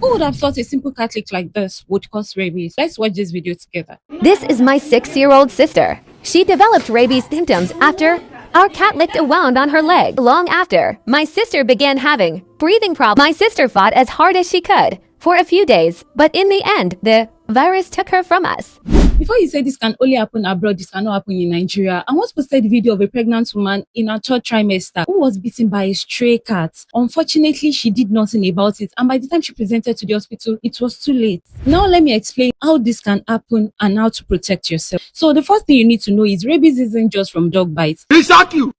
Who would have thought a simple cat lick like this would cause rabies? Let's watch this video together. This is my 6-year-old sister. She developed rabies symptoms after our cat licked a wound on her leg. Long after, my sister began having breathing problems. My sister fought as hard as she could for a few days, but in the end, the virus took her from us. Before you say this can only happen abroad, this cannot happen in Nigeria, I once posted a video of a pregnant woman in her third trimester who was bitten by a stray cat. Unfortunately, she did nothing about it, and by the time she presented to the hospital, it was too late. Now let me explain how this can happen and how to protect yourself. So the first thing you need to know is rabies isn't just from dog bites.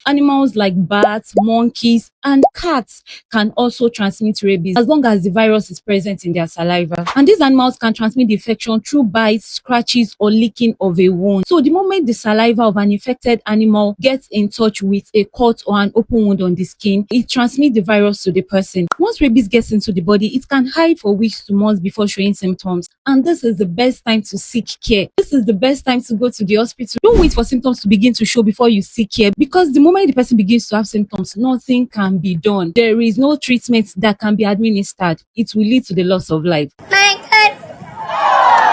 Animals like bats, monkeys, and cats can also transmit rabies as long as the virus is present in their saliva. And these animals can transmit the infection through bites, scratches, or licking of a wound. So the moment the saliva of an infected animal gets in touch with a cut or an open wound on the skin, it transmits the virus to the person. Once rabies gets into the body, it can hide for weeks to months before showing symptoms. And this is the best time to seek care. This is the best time to go to the hospital. Don't wait for symptoms to begin to show before you seek care, because the moment the person begins to have symptoms, nothing can be done. There is no treatment that can be administered. It will lead to the loss of life.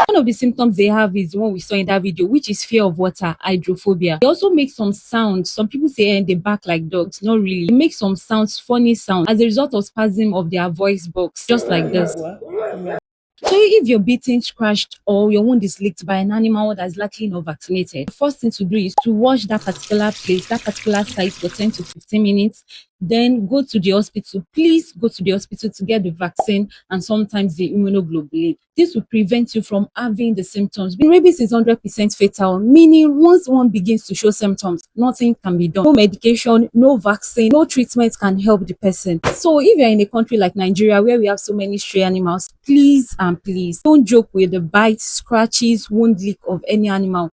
One of the symptoms they have is the one we saw in that video, which is fear of water, hydrophobia. They also make some sounds. Some people say they bark like dogs. Not really. They make some sounds, funny sounds, as a result of spasm of their voice box, just like this. So if you're bitten, scratched, or your wound is licked by an animal that is likely not vaccinated, the first thing to do is to wash that particular place, that particular site for 10 to 15 minutes. Then go to the hospital. Please go to the hospital to get the vaccine and sometimes the immunoglobulin. This will prevent you from having the symptoms. Rabies is 100% fatal, meaning once one begins to show symptoms, nothing can be done. No medication, no vaccine, no treatment can help the person. So if you're in a country like Nigeria where we have so many stray animals, please and please don't joke with the bites, scratches, wound lick of any animal.